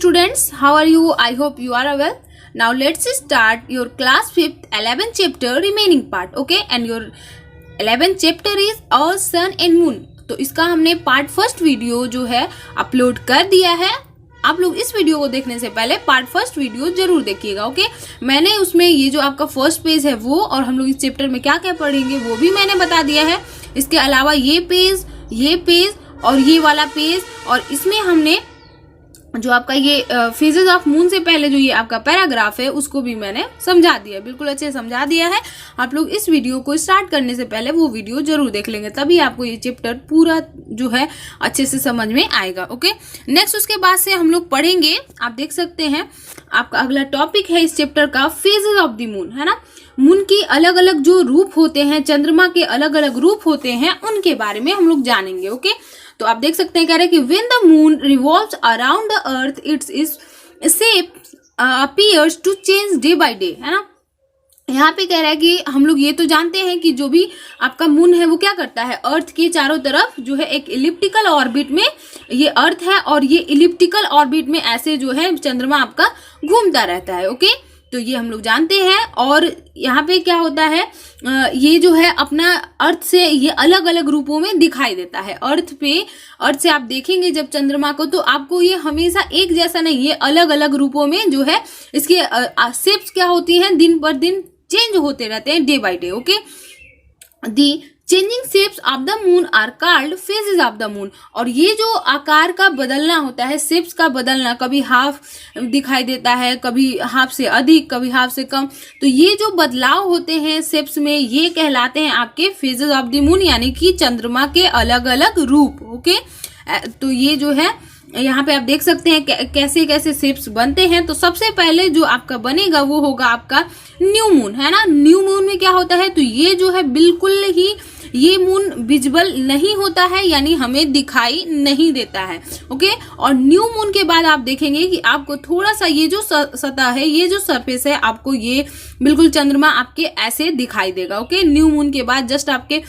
students, how are you? I hope you are well. Now let's start your class 5th 11th chapter remaining part. Okay, and your 11th chapter is Earth, Sun and Moon. तो इसका हमने part first video जो है upload कर दिया है. आप लोग इस वीडियो को देखने से पहले पार्ट फर्स्ट वीडियो जरूर देखिएगा. ओके, मैंने उसमें ये जो आपका फर्स्ट पेज है वो और हम लोग इस चैप्टर में क्या क्या पढ़ेंगे वो भी मैंने बता दिया है. इसके अलावा ये पेज और ये वाला पेज और इसमें हमने जो आपका ये फेजेस ऑफ मून से पहले जो ये आपका पैराग्राफ है उसको भी मैंने समझा दिया, बिल्कुल अच्छे से समझा दिया है. आप लोग इस वीडियो को स्टार्ट करने से पहले वो वीडियो जरूर देख लेंगे, तभी आपको ये चैप्टर पूरा जो है अच्छे से समझ में आएगा. ओके, नेक्स्ट उसके बाद से हम लोग पढ़ेंगे. आप देख सकते हैं आपका अगला टॉपिक है इस चैप्टर का फेजेस ऑफ द मून, है ना. मून की अलग अलग जो रूप होते हैं, चंद्रमा के अलग अलग रूप होते हैं, उनके बारे में हम लोग जानेंगे. ओके, तो आप देख सकते हैं कह रहे हैं कि when the moon revolves around the earth its shape appears to change day by day, है ना. यहाँ पे कह रहा है कि हम लोग ये तो जानते हैं कि जो भी आपका मून है वो क्या करता है, अर्थ के चारों तरफ जो है एक इलिप्टिकल ऑर्बिट में ये अर्थ है और ये इलिप्टिकल ऑर्बिट में ऐसे जो है चंद्रमा आपका घूमता रहता है. ओके, तो ये हम लोग जानते हैं. और यहाँ पे क्या होता है, ये जो है अपना अर्थ से ये अलग अलग रूपों में दिखाई देता है. अर्थ से आप देखेंगे जब चंद्रमा को तो आपको ये हमेशा एक जैसा नहीं, ये अलग अलग रूपों में जो है इसके शेप्स क्या होती हैं, दिन पर दिन चेंज होते रहते हैं, day by day. Okay, the changing shapes of the moon are called phases of the moon. और ये जो आकार का बदलना होता है, शेप्स का बदलना, कभी हाफ दिखाई देता है, कभी हाफ से अधिक, कभी हाफ से कम, तो ये जो बदलाव होते हैं शेप्स में ये कहलाते हैं आपके फेजेस ऑफ द मून, यानी कि चंद्रमा के अलग अलग रूप. ओके, तो ये जो है यहाँ पे आप देख सकते हैं कैसे कैसे शेप्स बनते हैं. तो सबसे पहले जो आपका बनेगा वो होगा आपका न्यू मून, है ना. न्यू मून में क्या होता है, तो ये जो है बिल्कुल ही ये मून विजिबल नहीं होता है, यानी हमें दिखाई नहीं देता है. ओके, और न्यू मून के बाद आप देखेंगे कि आपको थोड़ा सा ये जो सतह है, ये जो सरफेस है, आपको ये बिल्कुल चंद्रमा आपके ऐसे दिखाई देगा. ओके, न्यू मून के बाद जस्ट आपके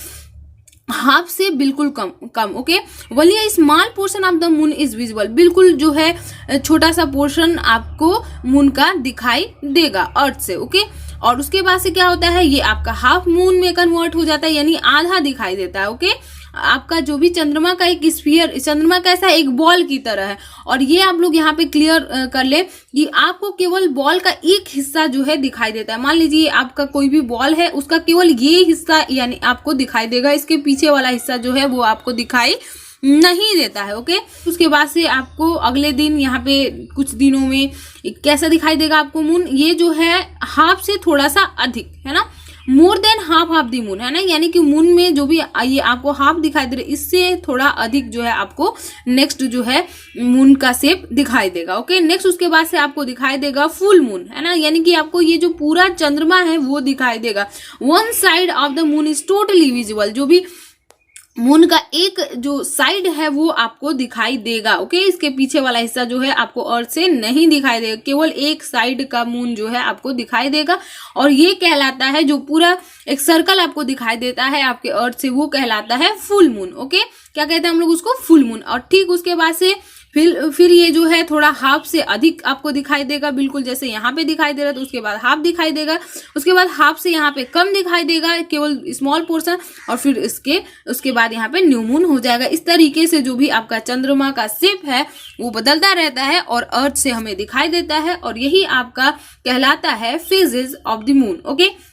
हाफ से बिल्कुल कम. Okay, only a small portion of the moon is visible, बिल्कुल जो है छोटा सा पोर्शन आपको मून का दिखाई देगा अर्थ से. ओके, और उसके बाद से क्या होता है, ये आपका हाफ मून में कन्वर्ट हो जाता है, यानी आधा दिखाई देता है. ओके, आपका जो भी चंद्रमा का एक स्फीयर, चंद्रमा कैसा एक बॉल की तरह है. और ये आप लोग यहाँ पे क्लियर कर ले कि आपको केवल बॉल का एक हिस्सा जो है दिखाई देता है. मान लीजिए आपका कोई भी बॉल है, उसका केवल ये हिस्सा यानी आपको दिखाई देगा, इसके पीछे वाला हिस्सा जो है वो आपको दिखाई नहीं देता है. ओके, उसके बाद से आपको अगले दिन यहाँ पे कुछ दिनों में कैसा दिखाई देगा आपको मून, ये जो है हाफ से थोड़ा सा अधिक, है ना. More than half of the moon, है ना, यानी कि मून में जो भी ये आपको हाफ दिखाई दे रहा है इससे थोड़ा अधिक जो है आपको नेक्स्ट जो है मून का शेप दिखाई देगा. ओके, नेक्स्ट उसके बाद से आपको दिखाई देगा फुल मून, है ना, यानी कि आपको ये जो पूरा चंद्रमा है वो दिखाई देगा. One side of the moon is totally visible, जो भी मून का एक जो साइड है वो आपको दिखाई देगा. ओके, इसके पीछे वाला हिस्सा जो है आपको अर्थ से नहीं दिखाई देगा, केवल एक साइड का मून जो है आपको दिखाई देगा. और ये कहलाता है जो पूरा एक सर्कल आपको दिखाई देता है आपके अर्थ से वो कहलाता है फुल मून. ओके, क्या कहते हैं हम लोग उसको, फुल मून. और ठीक उसके बाद से फिर ये जो है थोड़ा हाफ से अधिक आपको दिखाई देगा, बिल्कुल जैसे यहाँ पे दिखाई दे रहा है, तो उसके बाद हाफ दिखाई देगा, उसके बाद हाफ से यहाँ पे कम दिखाई देगा, केवल स्मॉल पोर्शन, और फिर उसके बाद यहाँ पे न्यू मून हो जाएगा. इस तरीके से जो भी आपका चंद्रमा का शेप है वो बदलता रहता है और अर्थ से हमें दिखाई देता है, और यही आपका कहलाता है phases of the moon. Okay,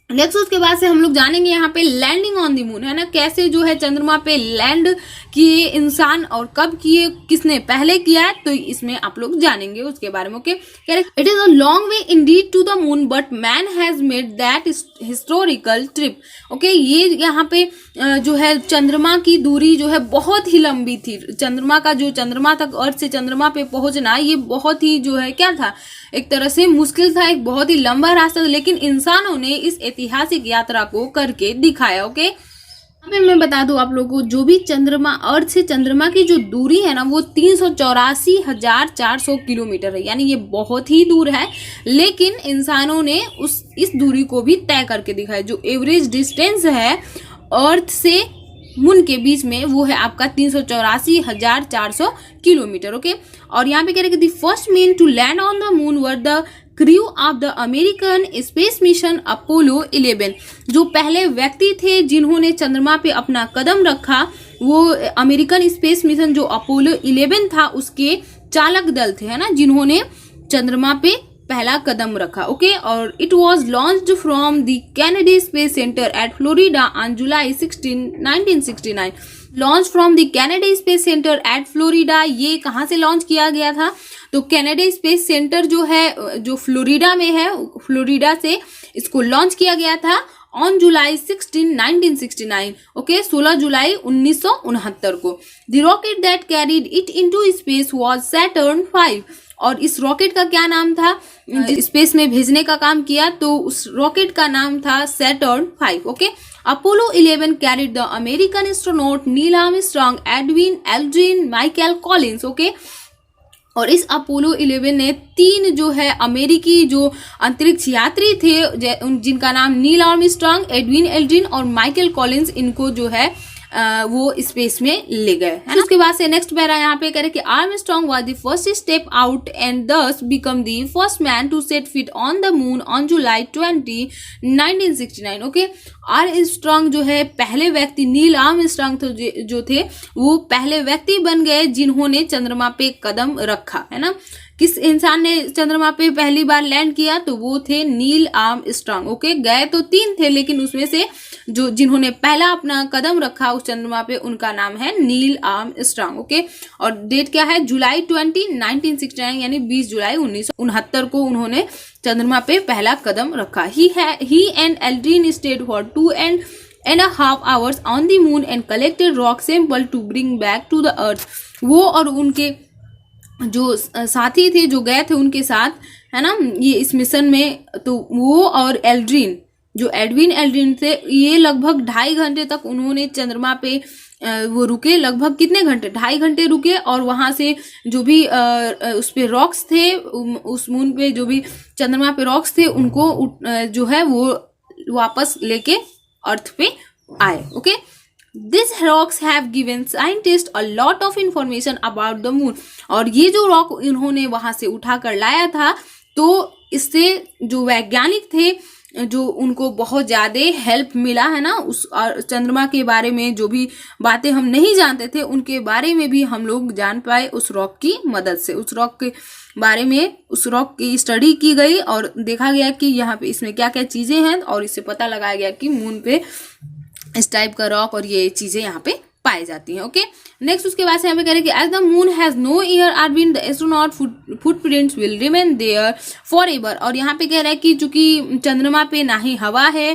next उसके बाद से हम लोग जानेंगे यहाँ पे लैंडिंग ऑन द मून, है ना, कैसे जो है चंद्रमा पे लैंड किए इंसान और कब किए, किसने पहले किया है, तो इसमें आप लोग जानेंगे उसके बारे में. Okay, it is a long way indeed to the moon but man has made that historical trip. Okay, ये यहाँ पे जो है चंद्रमा की दूरी जो है बहुत ही लंबी थी. चंद्रमा तक अर्थ से चंद्रमा पे पहुंचना ये बहुत ही जो है क्या था, एक तरह से मुश्किल था, एक बहुत ही लंबा रास्ता था, लेकिन इंसानों ने इस ऐतिहासिक यात्रा को करके दिखाया. ओके, यहाँ पे मैं बता दूं आप लोगों को, जो भी चंद्रमा अर्थ से चंद्रमा की जो दूरी है ना वो 384,400 किलोमीटर है, यानी ये बहुत ही दूर है. लेकिन इंसानों ने इस दूरी को भी तय करके दिखाया. जो एवरेज डिस्टेंस है अर्थ से मून के बीच में वो है आपका 384,400 किलोमीटर। ओके, और यहाँ पे कह रहे हैं कि the first man to land on the moon were the crew of the American space mission Apollo 11। जो पहले व्यक्ति थे जिन्होंने चंद्रमा पे अपना कदम रखा वो अमेरिकन स्पेस मिशन जो अपोलो 11 था उसके चालक दल थे, है ना, जिन्होंने चंद्रमा पे पहला कदम रखा। ओके, और it was launched from the Kennedy space centre at Florida on July 16, 1969। Launch from the Kennedy space centre at Florida, ये कहाँ से लॉन्च किया गया था? तो कैनेडी स्पेस सेंटर जो है जो फ्लोरिडा में है, फ्लोरिडा से इसको लॉन्च किया गया था ऑन जुलाई 16, 1969। ओके, 16 जुलाई 1969 को। The rocket that carried it into space was Saturn 5। और इस रॉकेट का क्या नाम था? स्पेस में भेजने का काम किया तो उस रॉकेट का नाम था Saturn 5। Okay, Apollo 11 carried the American astronaut Neil Armstrong, Edwin Aldrin, Michael Collins. Okay, और इस अपोलो 11 ने 3 जो है अमेरिकी जो अंतरिक्ष यात्री थे जिनका नाम नील आर्मस्ट्रांग, एडविन एल्ड्रिन और माइकल कॉलिंस, इनको जो है वो स्पेस में ले गए, है ना। उसके बाद से नेक्स्ट पैरा यहाँ पे कह रहे कि Armstrong was the first step out and thus become the first man to set feet on the moon on July 20, 1969। Okay, Armstrong जो है पहले व्यक्ति, नील आर्मस्ट्रांग जो थे वो पहले व्यक्ति बन गए जिन्होंने चंद्रमा पे कदम रखा, है ना। किस इंसान ने चंद्रमा पे पहली बार लैंड किया? तो वो थे नील आर्मस्ट्रांग। ओके, गए तो 3 थे लेकिन उसमें से जो जिन्होंने पहला अपना कदम रखा उस चंद्रमा पे उनका नाम है नील आर्मस्ट्रांग। ओके, और डेट क्या है? जुलाई 20, 1969 यानी 20 जुलाई 1969 को उन्होंने चंद्रमा पे पहला कदम रखा। He and Aldrin stayed for 2.5 hours on the moon and collected rock sample to bring back to the earth. वो और उनके जो साथी थे जो गए थे उनके साथ, है ना, ये इस मिशन में, तो वो और एल्ड्रिन जो एडविन एल्ड्रिन थे ये लगभग 2.5 घंटे तक उन्होंने चंद्रमा पे वो रुके। लगभग कितने घंटे? 2.5 घंटे रुके और वहां से जो भी उस पे रॉक्स थे, उस मून पे जो भी चंद्रमा पे रॉक्स थे उनको जो है वो वापस लेके अर्थ पे आए। Okay, These rocks have given scientists a lot of information about the moon। और ये जो रॉक इन्होंने वहां से उठाकर लाया था तो इससे जो वैज्ञानिक थे जो उनको बहुत ज्यादा हेल्प मिला, है ना। उस चंद्रमा के बारे में जो भी बातें हम नहीं जानते थे उनके बारे में भी हम लोग जान पाए उस रॉक की मदद से। उस रॉक के बारे में, उस रॉक की स्टडी की गई और देखा गया कि यहाँ पे इसमें क्या क्या चीजें हैं और इससे पता लगाया गया कि मून पे इस टाइप का रॉक और ये चीजें यहाँ पे पाई जाती हैं। ओके, नेक्स्ट उसके बाद से यहाँ पे कह रहे हैं कि as the moon has no air आर्बिन the astronaut footprints will remain there forever. और यहाँ पे कह रहा है कि चूंकि चंद्रमा पे ना ही हवा है,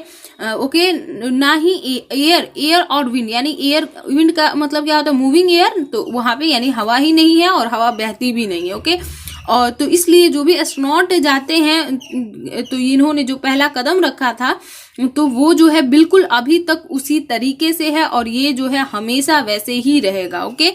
ओके, ना ही एयर और विंड, यानी एयर विंड का मतलब क्या होता है? Moving air. तो वहां पे यानी हवा ही नहीं है और हवा बहती भी नहीं है। ओके, और तो इसलिए जो भी एस्ट्रोनॉट जाते हैं तो इन्होंने जो पहला कदम रखा था तो वो जो है बिल्कुल अभी तक उसी तरीके से है और ये जो है हमेशा वैसे ही रहेगा। ओके,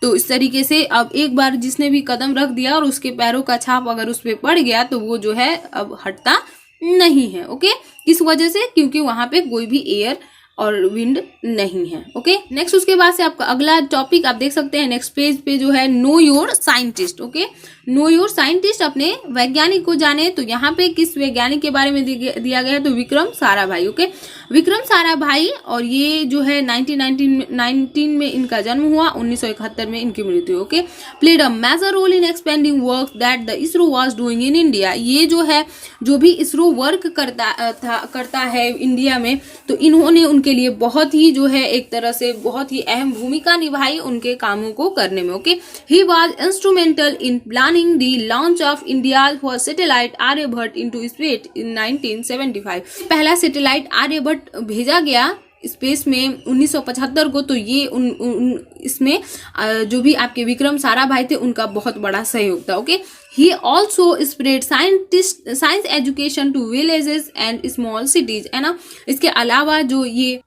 तो इस तरीके से अब एक बार जिसने भी कदम रख दिया और उसके पैरों का छाप अगर उस पर पड़ गया तो वो जो है अब हटता नहीं है। ओके, किस वजह से? क्योंकि वहां पे कोई भी एयर और विंड नहीं है। ओके, नेक्स्ट उसके बाद से आपका अगला टॉपिक आप देख सकते हैं नेक्स्ट पेज पे जो है know your scientist. Okay, know your scientist, अपने वैज्ञानिक को जाने। तो यहाँ पे किस वैज्ञानिक के बारे में दिया गया है? तो विक्रम साराभाई। ओके, विक्रम साराभाई, और ये जो है 1919 में इनका जन्म हुआ, 1971 में इनकी मृत्यु। Okay, played a major role in expending work that the ISRO was doing in India. ये जो है जो भी इसरो वर्क करता है इंडिया में, तो इन्होंने उनके लिए बहुत ही जो है एक तरह से बहुत ही अहम भूमिका निभाई उनके कामों को करने में। Okay, he was instrumental in planning the launch of India for satellite Aryabhata into space in 1975। पहला सैटेलाइट आर्यभट्ट भेजा गया स्पेस में 1975 को। तो ये इसमें जो भी आपके विक्रम साराभाई थे उनका बहुत बड़ा सहयोग था। Okay, he also spread science education to villages and small cities, है ना। इसके अलावा जो ये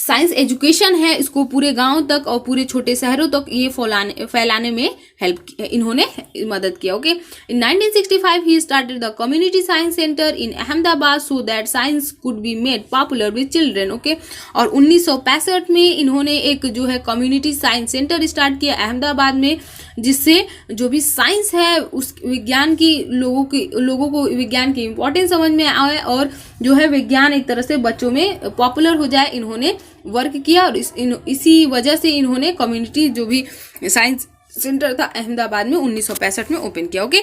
साइंस एजुकेशन है इसको पूरे गांव तक और पूरे छोटे शहरों तक ये फैलाने में इन्होंने मदद किया। Okay, in 1965 he started the community science centre in Ahmedabad so that science could be made popular with children. Okay, और 1965 में इन्होंने एक जो है कम्युनिटी साइंस सेंटर स्टार्ट किया अहमदाबाद में, जिससे जो भी साइंस है उस विज्ञान की लोगों को विज्ञान की इम्पोर्टेंस समझ में आए और जो है विज्ञान एक तरह से बच्चों में पॉपुलर हो जाए, इन्होंने वर्क किया। और इसी वजह से इन्होंने कम्युनिटी जो भी साइंस सेंटर था अहमदाबाद में 1965 में ओपन किया। Okay,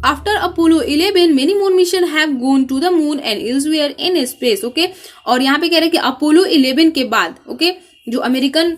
after Apollo 11 many more mission have gone to the moon and elsewhere in space. Okay, और यहाँ पे कह रहे हैं कि अपोलो 11 के बाद ओके जो अमेरिकन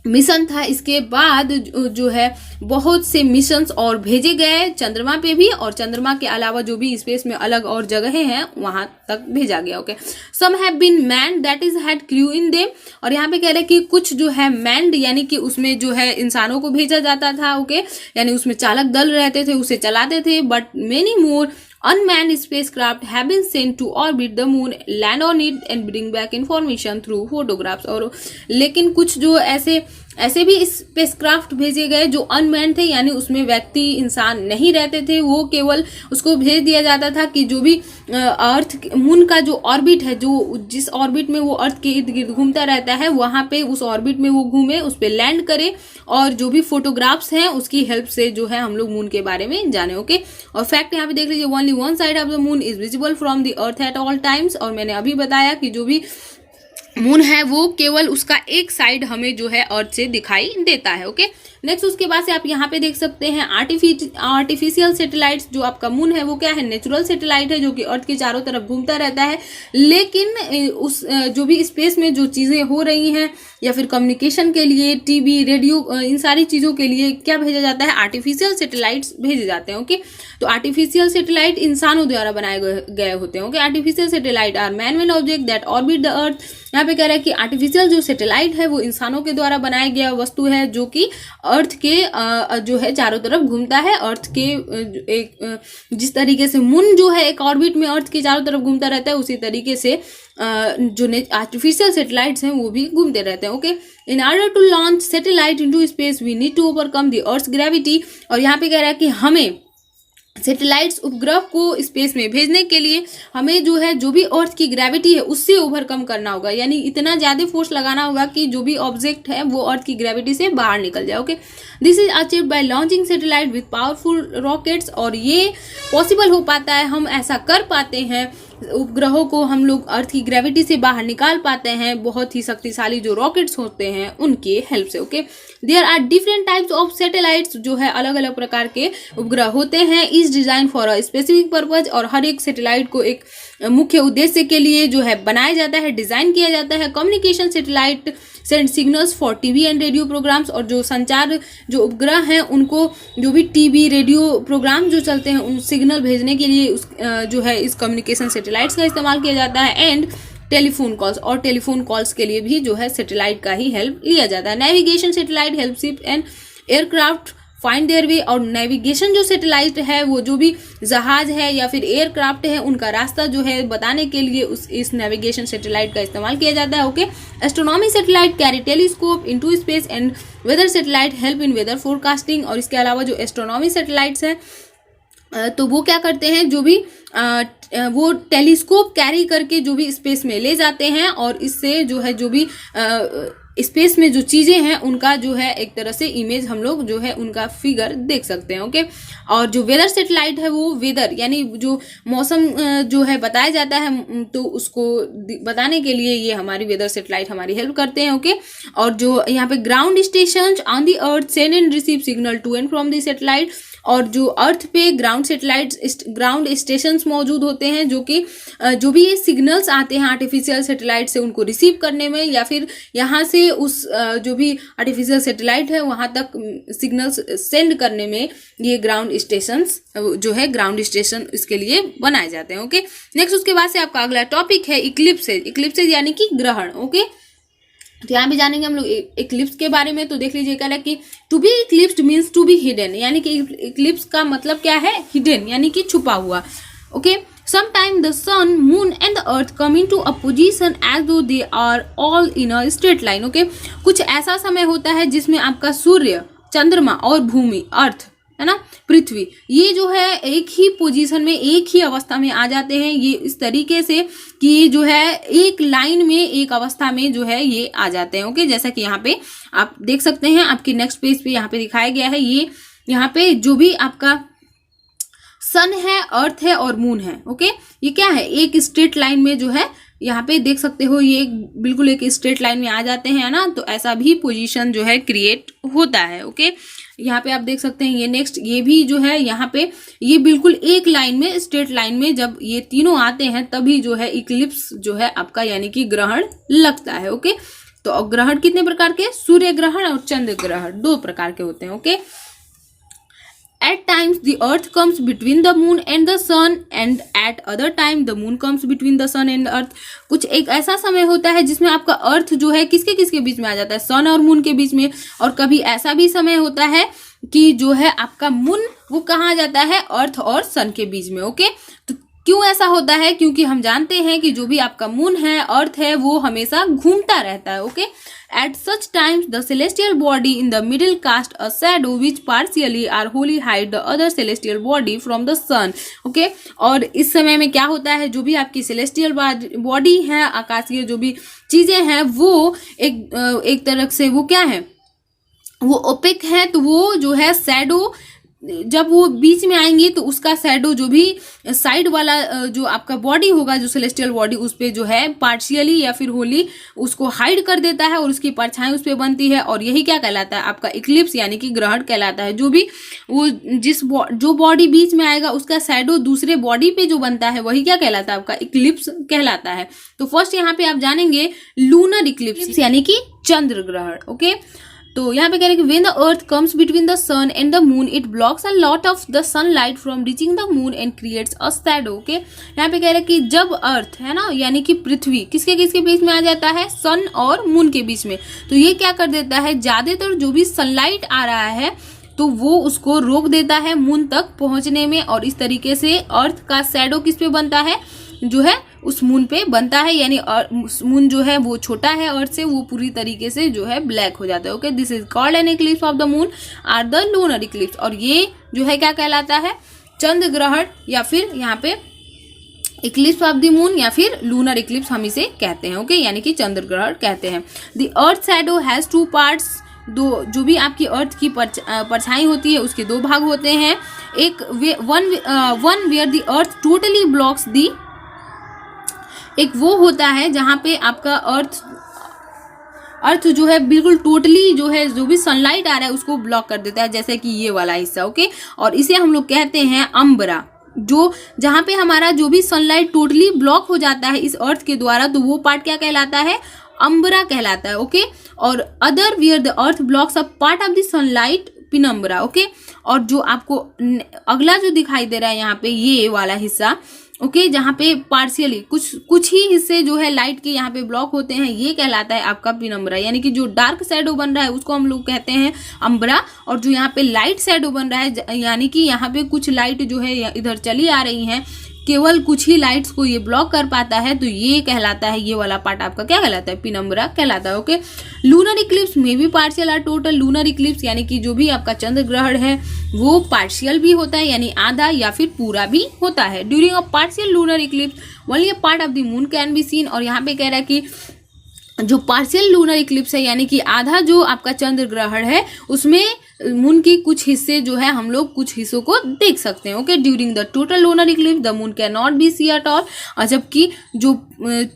मिशन था इसके बाद जो है बहुत से मिशंस और भेजे गए चंद्रमा पे भी, और चंद्रमा के अलावा जो भी स्पेस में अलग और जगहें हैं वहां तक भेजा गया। Okay, some have been manned that is had crew in them, और यहाँ पे कह रहे हैं कि कुछ जो है मैन्ड यानी कि उसमें जो है इंसानों को भेजा जाता था। ओके, यानी उसमें चालक दल रहते थे, उसे चलाते थे। But many more unmanned spacecraft have been sent to orbit the moon, land on it and bring back information through photographs। और लेकिन कुछ जो ऐसे भी स्पेसक्राफ्ट भेजे गए जो अनमैन्ड थे, यानी उसमें व्यक्ति इंसान नहीं रहते थे, वो केवल उसको भेज दिया जाता था कि जो भी अर्थ मून का जो ऑर्बिट है, जो जिस ऑर्बिट में वो अर्थ के इर्द गिर्द घूमता रहता है, वहां पे उस ऑर्बिट में वो घूमे, उस पे लैंड करे और जो भी फोटोग्राफ्स हैं उसकी हेल्प से जो है हम लोग मून के बारे में जाने। ओके, और फैक्ट यहाँ पे देख लीजिए, only one side of the moon is visible from the earth at all times. और मैंने अभी बताया कि जो भी मून है वो केवल उसका एक साइड हमें जो है अर्थ से दिखाई देता है। ओके, नेक्स्ट उसके बाद से आप यहाँ पे देख सकते हैं आर्टिफिशियल सैटेलाइट्स। जो आपका मून है वो क्या है, नेचुरल सैटेलाइट है जो कि अर्थ के चारों तरफ घूमता रहता है, लेकिन उस जो भी स्पेस में जो चीजें हो रही हैं या फिर कम्युनिकेशन के लिए टीवी रेडियो इन सारी चीजों के लिए क्या भेजा जाता है, आर्टिफिशियल सैटेलाइट्स भेजे जाते हैं। ओके, तो आर्टिफिशियल सैटेलाइट इंसानों द्वारा बनाए गए होते हैं। Okay, artificial satellite are man made object that orbit the earth. यहाँ पे कह रहा है कि आर्टिफिशियल जो सैटेलाइट है वो इंसानों के द्वारा बनाया गया वस्तु है जो कि अर्थ के जो है चारों तरफ घूमता है। अर्थ के जिस तरीके से मून जो है एक ऑर्बिट में अर्थ के चारों तरफ घूमता रहता है, उसी तरीके से जो आर्टिफिशियल सैटेलाइट्स हैं वो भी घूमते रहते हैं। Okay, in order to launch satellite into space we need to overcome the earth's gravity. और यहाँ पे कह रहा है कि हमें सैटेलाइट्स उपग्रह को स्पेस में भेजने के लिए हमें जो है जो भी अर्थ की ग्रेविटी है उससे ओवरकम करना होगा, यानी इतना ज्यादा फोर्स लगाना होगा कि जो भी ऑब्जेक्ट है वो अर्थ की ग्रेविटी से बाहर निकल जाए। Okay, this is achieved by launching satellite with powerful rockets. और ये पॉसिबल हो पाता है, हम ऐसा कर पाते हैं, उपग्रहों को हम लोग अर्थ की ग्रेविटी से बाहर निकाल पाते हैं बहुत ही शक्तिशाली जो रॉकेट्स होते हैं उनके हेल्प से। Okay, there are different types of satellites, जो है अलग अलग प्रकार के उपग्रह होते हैं। Is design for a specific purpose, और हर एक सैटेलाइट को एक मुख्य उद्देश्य के लिए जो है बनाया जाता है, डिजाइन किया जाता है। Communication satellite send signals for TV and radio programs, और जो संचार जो उपग्रह हैं उनको जो भी टीवी रेडियो प्रोग्राम जो चलते हैं उन सिग्नल भेजने के लिए जो है इस कम्युनिकेशन सैटेलाइट्स का इस्तेमाल किया जाता है। एंड टेलीफोन कॉल्स, और टेलीफोन कॉल्स के लिए भी जो है सैटेलाइट का ही हेल्प लिया जाता है। Navigation satellite help ship and aircraft find their way, और नेविगेशन जो सैटेलाइट है वो जो भी जहाज है या फिर एयरक्राफ्ट है उनका रास्ता जो है बताने के लिए इस नेविगेशन सैटेलाइट का इस्तेमाल किया जाता है। Okay, astronomy satellite carry telescope into space and weather satellite help in weather forecasting. और इसके अलावा जो एस्ट्रोनॉमी सैटेलाइट्स हैं तो वो क्या करते हैं, जो भी वो टेलीस्कोप कैरी करके जो भी स्पेस में ले जाते हैं, और इससे जो है जो भी स्पेस में जो चीजें हैं उनका जो है एक तरह से इमेज हम लोग जो है उनका फिगर देख सकते हैं। ओके, और जो वेदर सैटेलाइट है वो वेदर यानी जो मौसम जो है बताया जाता है तो उसको बताने के लिए ये हमारी वेदर सैटेलाइट हमारी हेल्प करते हैं। ओके, और जो यहाँ पे ground station on the earth send and receive signal to and from the satellite, और जो अर्थ पे ग्राउंड स्टेशंस मौजूद होते हैं जो कि जो भी सिग्नल्स आते हैं आर्टिफिशियल सैटेलाइट से उनको रिसीव करने में, या फिर यहाँ से उस जो भी आर्टिफिशियल सैटेलाइट है वहां तक सिग्नल्स सेंड करने में ये ग्राउंड स्टेशंस जो है ग्राउंड स्टेशन इसके लिए बनाए जाते हैं। ओके, नेक्स्ट उसके बाद से आपका अगला टॉपिक है इक्लिप्सेज। इक्लिप्सेज यानी कि ग्रहण। ओके, तो यहाँ भी जानेंगे हम लोग इक्लिप्स के बारे में। तो देख लीजिए क्या है कि to be eclipsed means to be hidden, यानी कि इक्लिप्स का मतलब क्या है, हिडन यानी कि छुपा हुआ। Okay, Sometime the sun, moon and the earth come into a position as though they are all in a straight line. Okay, कुछ ऐसा समय होता है जिसमें आपका सूर्य, चंद्रमा और भूमि, अर्थ है ना, पृथ्वी, ये जो है एक ही पोजीशन में, एक ही अवस्था में आ जाते हैं। ये इस तरीके से कि जो है एक लाइन में, एक अवस्था में जो है ये आ जाते हैं। ओके, जैसा कि यहाँ पे आप देख सकते हैं, आपके नेक्स्ट पेज पे यहाँ पे दिखाया गया है। ये यहाँ पे जो भी आपका सन है, अर्थ है और मून है, ओके, ये क्या है, एक स्ट्रेट लाइन में जो है यहाँ पे देख सकते हो, ये बिल्कुल एक स्ट्रेट लाइन में आ जाते हैं ना। तो ऐसा भी पोजीशन जो है क्रिएट होता है। ओके, यहाँ पे आप देख सकते हैं, ये नेक्स्ट, ये भी जो है यहाँ पे ये बिल्कुल एक लाइन में, स्ट्रेट लाइन में जब ये तीनों आते हैं तभी जो है इक्लिप्स जो है आपका यानी कि ग्रहण लगता है। ओके, तो ग्रहण कितने प्रकार के, सूर्य ग्रहण और चंद्र ग्रहण, 2 प्रकार के होते हैं। Okay, at times the earth comes between the moon and the sun and at other time the moon comes between the sun and earth। कुछ एक ऐसा समय होता है जिसमें आपका अर्थ जो है किसके किसके बीच में आ जाता है, सन और मून के बीच में। और कभी ऐसा भी समय होता है कि जो है आपका मून वो कहाँ आ जाता है, अर्थ और सन के बीच में। ओके, तो क्यों ऐसा होता है, क्योंकि हम जानते हैं कि जो भी आपका मून है, अर्थ है, वो हमेशा घूमता रहता है। Okay, at such times the celestial body in the middle cast a shadow which partially or wholly hide the other celestial body from the sun। Okay, और इस समय में क्या होता है, जो भी आपकी celestial body है, आकाशीय जो भी चीजें हैं, वो एक तरह से वो क्या है, वो ओपेक है। तो वो जो है शैडो, जब वो बीच में आएंगी तो उसका शैडो जो भी साइड वाला जो आपका बॉडी होगा, जो सेलेस्टियल बॉडी, उस पे जो है पार्शियली या फिर होली उसको हाइड कर देता है और उसकी परछाई उस पे बनती है। और यही क्या कहलाता है, आपका इक्लिप्स यानी कि ग्रहण कहलाता है। जो भी वो जो बॉडी बीच में आएगा उसका शैडो दूसरे बॉडी पे जो बनता है वही क्या कहलाता है, आपका इक्लिप्स कहलाता है। तो फर्स्ट यहाँ पे आप जानेंगे लूनर इक्लिप्स यानी कि चंद्र ग्रहण। ओके, तो यहाँ पे कह रहे हैं कि when the earth comes between the sun and the moon it blocks a lot of the sunlight from reaching the moon and creates a shadow। Okay, यहाँ पे कह रहे हैं कि जब अर्थ है ना, यानी कि पृथ्वी किसके किसके बीच में आ जाता है, सन और मून के बीच में, तो ये क्या कर देता है, ज्यादातर जो भी सनलाइट आ रहा है तो वो उसको रोक देता है मून तक पहुंचने में। और इस तरीके से अर्थ का शैडो किस पे बनता है, जो है उस मून पे बनता है, यानी मून जो है वो छोटा है अर्थ से, वो पूरी तरीके से जो है ब्लैक हो जाता है। Okay, this is called an eclipse of the moon or the lunar eclipse. और ये जो है क्या कहलाता है, चंद्र ग्रहण, या फिर यहाँ पे इक्लिप्स ऑफ द मून, या फिर लूनर इक्लिप्स हम इसे कहते हैं। ओके, यानी कि चंद्र ग्रहण कहते हैं। The earth shadow has 2 parts. दो, जो भी आपकी अर्थ की परछाई होती है उसके 2 भाग होते हैं। एक one where the earth totally blocks the, एक वो होता है जहां पे आपका अर्थ जो है बिल्कुल टोटली जो है, जो भी सनलाइट आ रहा है उसको ब्लॉक कर देता है, जैसे कि ये वाला हिस्सा। ओके, और इसे हम लोग कहते हैं अम्बरा। जो जहां पे हमारा जो भी सनलाइट टोटली ब्लॉक हो जाता है इस अर्थ के द्वारा, तो वो पार्ट क्या कहलाता है, अम्बरा कहलाता है। ओके, और other where the earth blocks a part of the sunlight penumbra. Okay, और जो आपको अगला जो दिखाई दे रहा है यहाँ पे, ये वाला हिस्सा, ओके, जहाँ पे पार्शियली कुछ ही हिस्से जो है लाइट के यहाँ पे ब्लॉक होते हैं, ये कहलाता है आपका पिनम्बरा। यानी कि जो डार्क शैडो बन रहा है उसको हम लोग कहते हैं अम्बरा, और जो यहाँ पे लाइट शैडो बन रहा है, यानी कि यहाँ पे कुछ लाइट जो है इधर चली आ रही हैं, केवल कुछ ही लाइट्स को ये ब्लॉक कर पाता है, तो ये कहलाता है, ये वाला पार्ट आपका क्या कहलाता है, पिनम्बरा कहलाता है। ओके, लूनर इक्लिप्स में भी पार्शियल और टोटल। लूनर इक्लिप्स यानी कि जो भी आपका चंद्र ग्रहण है वो पार्शियल भी होता है, यानी आधा, या फिर पूरा भी होता है। During a partial lunar Eclipse only a part of the moon can be seen. और यहाँ पे कह रहा है कि जो पार्शियल लूनर इक्लिप्स है, यानी कि आधा जो आपका चंद्र ग्रहण है, उसमें मून की कुछ हिस्से जो है हम लोग कुछ हिस्सों को देख सकते हैं। Okay, during the total lunar eclipse the moon can not be see at all. और जबकि जो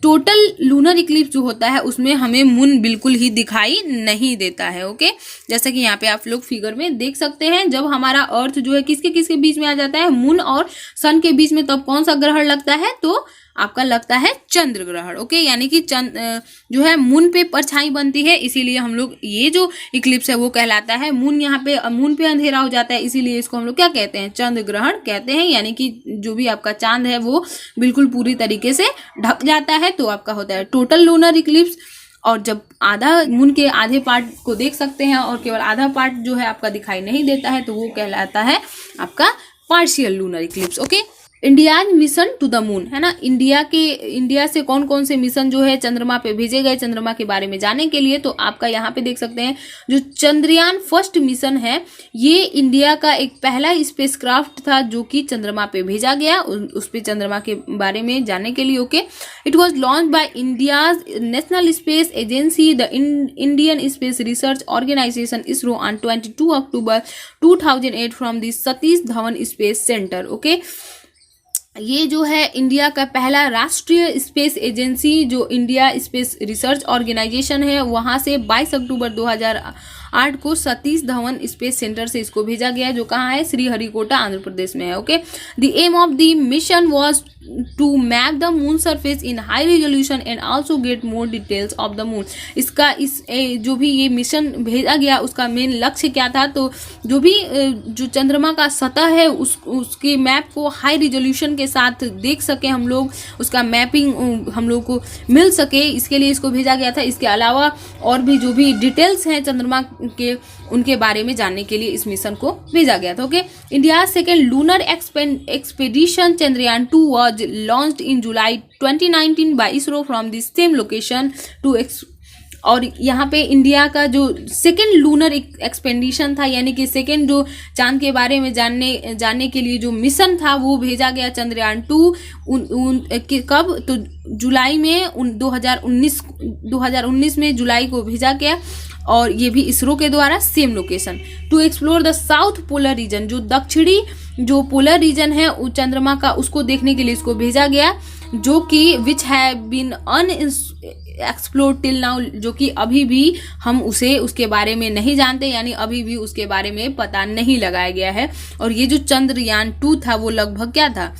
टोटल लूनर इक्लिप्स जो होता है उसमें हमें मून बिल्कुल ही दिखाई नहीं देता है। ओके, जैसा कि यहाँ पे आप लोग फिगर में देख सकते हैं, जब हमारा अर्थ जो है किसके किसके बीच में आ जाता है, मून और सन के बीच में, तब कौन सा ग्रहण लगता है, तो आपका लगता है चंद्र ग्रहण। ओके, यानी कि जो है मून पे परछाई बनती है, इसीलिए हम लोग ये जो इक्लिप्स है वो कहलाता है। मून पे अंधेरा हो जाता है, इसीलिए इसको हम लोग क्या कहते हैं, चंद्र ग्रहण कहते हैं। यानी कि जो भी आपका चांद है वो बिल्कुल पूरी तरीके से ढक जाता है, तो आपका होता है टोटल लूनर इक्लिप्स। और जब आधा मून के आधे पार्ट को देख सकते हैं और केवल आधा पार्ट जो है आपका दिखाई नहीं देता है, तो वो कहलाता है आपका partial lunar eclipse. Okay, India's mission to the moon, है ना। इंडिया से कौन कौन से मिशन जो है चंद्रमा पे भेजे गए चंद्रमा के बारे में जानने के लिए, तो आपका यहाँ पे देख सकते हैं जो चंद्रयान फर्स्ट मिशन है ये इंडिया का एक पहला स्पेसक्राफ्ट था जो कि चंद्रमा पे भेजा गया, उस पे चंद्रमा के बारे में जानने के लिए। Okay, it was launch by India's national space agency the Indian space research organisation ISRO on 22 October 2008 from the Satish Dhawan space centre. Okay, ये जो है इंडिया का पहला राष्ट्रीय स्पेस एजेंसी जो इंडिया स्पेस रिसर्च ऑर्गेनाइजेशन है वहां से 22 अक्टूबर 2008 को सतीश धवन स्पेस सेंटर से इसको भेजा गया जो कहाँ है, श्रीहरिकोटा आंध्र प्रदेश में है। Okay, the aim of the mission was to map the moon surface in high resolution and also get more details of the moon. इसका जो भी ये मिशन भेजा गया उसका मेन लक्ष्य क्या था, तो जो भी जो चंद्रमा का सतह है उसके मैप को हाई रेजोल्यूशन के साथ देख सके हम लोग, उसका मैपिंग हम लोग को मिल सके, इसके लिए इसको भेजा गया था। इसके अलावा और भी जो भी डिटेल्स हैं चंद्रमा के उनके बारे में जानने के लिए इस मिशन को भेजा गया था। Okay, India second lunar expedition Chandrayaan 2 was launched in July 2019 by ISRO from the same location to और यहाँ पे इंडिया का जो सेकेंड लूनर एक्सपेडिशन था यानी कि सेकेंड जो चांद के बारे में जानने के लिए जो मिशन था वो भेजा गया चंद्रयान 2 कब, तो जुलाई में 2019 में जुलाई को भेजा गया और ये भी इसरो के द्वारा same location to explore the south polar region, जो दक्षिणी जो पोलर रीजन है चंद्रमा का उसको देखने के लिए इसको भेजा गया जो कि which have been unexplored till now, जो कि अभी भी हम उसके बारे में नहीं जानते, यानी अभी भी उसके बारे में पता नहीं लगाया गया है। और ये जो चंद्रयान 2 था वो लगभग क्या था,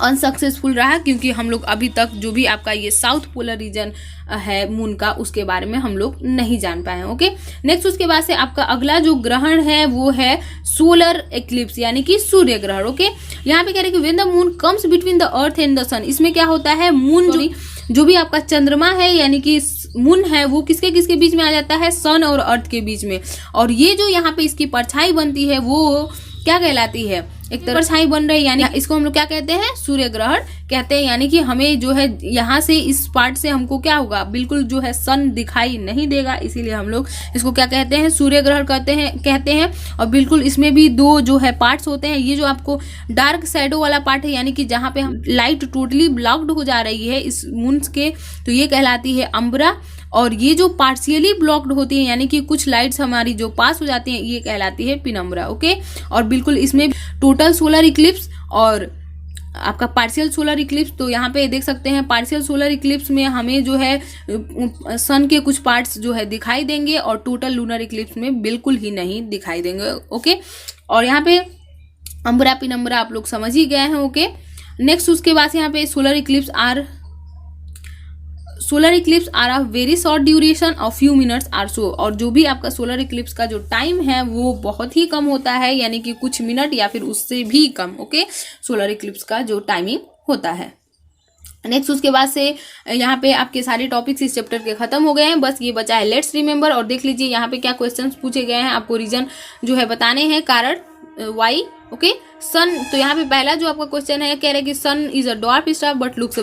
अनसक्सेसफुल रहा क्योंकि हम लोग अभी तक जो भी आपका ये साउथ पोलर रीजन है मून का उसके बारे में हम लोग नहीं जान पाए हैं। ओके, नेक्स्ट उसके बाद से आपका अगला जो ग्रहण है वो है सोलर एक्लिप्स यानी कि सूर्य ग्रहण। ओके, यहाँ पे कह रहे हैं कि when the moon comes between the earth and the sun, इसमें क्या होता है मून जो भी आपका चंद्रमा है यानी कि मून है वो किसके किसके बीच में आ जाता है, सन और अर्थ के बीच में, और ये जो यहाँ पे इसकी परछाई बनती है वो क्या कहलाती है, एक तरह परछाई बन रही है, यानी इसको हम लोग क्या कहते हैं, सूर्य ग्रहण कहते हैं। यानी कि हमें जो है यहाँ से इस पार्ट से हमको क्या होगा, बिल्कुल जो है सन दिखाई नहीं देगा, इसीलिए हम लोग इसको क्या कहते हैं, सूर्य ग्रहण कहते हैं। और बिल्कुल इसमें भी दो जो है पार्ट्स होते हैं, ये जो आपको डार्क शैडो वाला पार्ट है यानी कि जहाँ पे हम लाइट टोटली ब्लॉक्ड हो जा रही है इस मून के, तो ये कहलाती है अम्बरा, और ये जो पार्शियली ब्लॉक्ड होती है यानी कि कुछ लाइट्स हमारी जो पास हो जाती हैं ये कहलाती है पिनम्बरा। ओके, और बिल्कुल इसमें टोटल सोलर इक्लिप्स और आपका पार्शियल सोलर इक्लिप्स, तो यहाँ पे देख सकते हैं पार्शियल सोलर इक्लिप्स में हमें जो है सन के कुछ पार्ट्स जो है दिखाई देंगे और टोटल लूनर इक्लिप्स में बिल्कुल ही नहीं दिखाई देंगे। ओके, और यहाँ पे अम्बरा पिनम्बरा आप लोग समझ ही गए हैं। ओके, नेक्स्ट उसके बाद यहाँ पे solar eclipse are of very short duration of few minutes are so, और जो भी आपका सोलर इक्लिप्स का जो टाइम है वो बहुत ही कम होता है यानी कि कुछ मिनट या फिर उससे भी कम। ओके, सोलर इक्लिप्स का जो टाइमिंग होता है। नेक्स्ट उसके बाद से यहाँ पे आपके सारे टॉपिक्स इस चैप्टर के खत्म हो गए हैं, बस ये बचा है लेट्स रिमेंबर। और देख लीजिए यहाँ पे क्या क्वेश्चंस पूछे गए हैं, आपको रीजन जो है बताने हैं, कारण वाई। ओके, सन, तो यहाँ पे पहला जो आपका क्वेश्चन है कह रहे हैं कि sun is a dwarf star but looks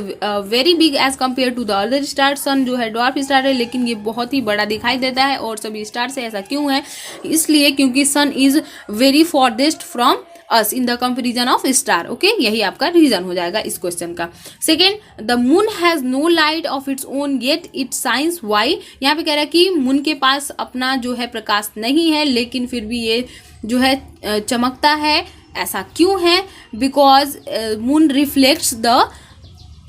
very big as compare to the other star. Sun जो है डॉर्फ स्टार है लेकिन ये बहुत ही बड़ा दिखाई देता है और सभी स्टार से। ऐसा क्यों है, इसलिए क्योंकि sun is very farthest from us in the comparison of star. Okay, यही आपका रीजन हो जाएगा इस क्वेश्चन का। Second, the moon has no light of its own yet it shines why. यहाँ पे कह रहा है कि मून के पास अपना जो है प्रकाश नहीं है लेकिन फिर भी ये जो है चमकता है, ऐसा क्यों है, because moon reflects the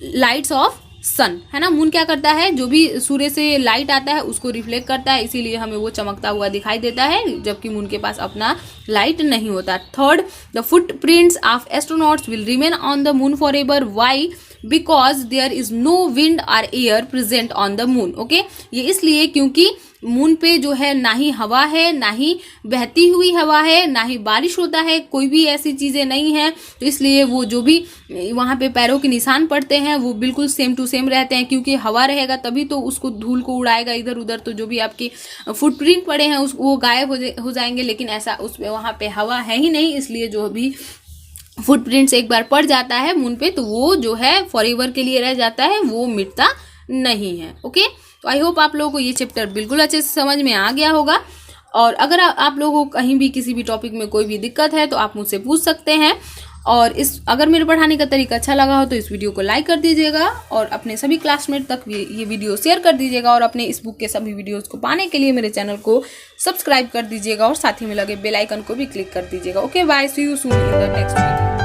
lights of sun, है ना। मून क्या करता है, जो भी सूर्य से लाइट आता है उसको रिफ्लेक्ट करता है, इसीलिए हमें वो चमकता हुआ दिखाई देता है जबकि मून के पास अपना लाइट नहीं होता। Third, the footprints of astronauts will remain on the moon forever. Why, because there is no wind और air present on the moon. Okay, ये इसलिए क्योंकि मून पे जो है ना ही हवा है, ना ही बहती हुई हवा है, ना ही बारिश होता है, कोई भी ऐसी चीजें नहीं है, तो इसलिए वो जो भी वहां पे पैरों के निशान पड़ते हैं वो बिल्कुल सेम टू सेम रहते हैं, क्योंकि हवा रहेगा तभी तो उसको धूल को उड़ाएगा इधर उधर, तो जो भी आपकी फुटप्रिंट पड़े हैं वो गायब हो जाएंगे, लेकिन ऐसा उसमें वहां पे हवा है ही नहीं, इसलिए जो भी फुटप्रिंट्स एक बार पड़ जाता है मून पे तो वो जो है फॉरएवर के लिए रह जाता है, वो मिटता नहीं है। ओके, तो आई होप आप लोगों को ये चैप्टर बिल्कुल अच्छे से समझ में आ गया होगा। और अगर आप लोगों को कहीं भी किसी भी टॉपिक में कोई भी दिक्कत है तो आप मुझसे पूछ सकते हैं। और अगर मेरे पढ़ाने का तरीका अच्छा लगा हो तो इस वीडियो को लाइक कर दीजिएगा और अपने सभी क्लासमेट तक ये वीडियो शेयर कर दीजिएगा। और अपने इस बुक के सभी वीडियोस को पाने के लिए मेरे चैनल को सब्सक्राइब कर दीजिएगा और साथ ही में लगे बेल आइकन को भी क्लिक कर दीजिएगा। Okay, bye, see you soon in the next video.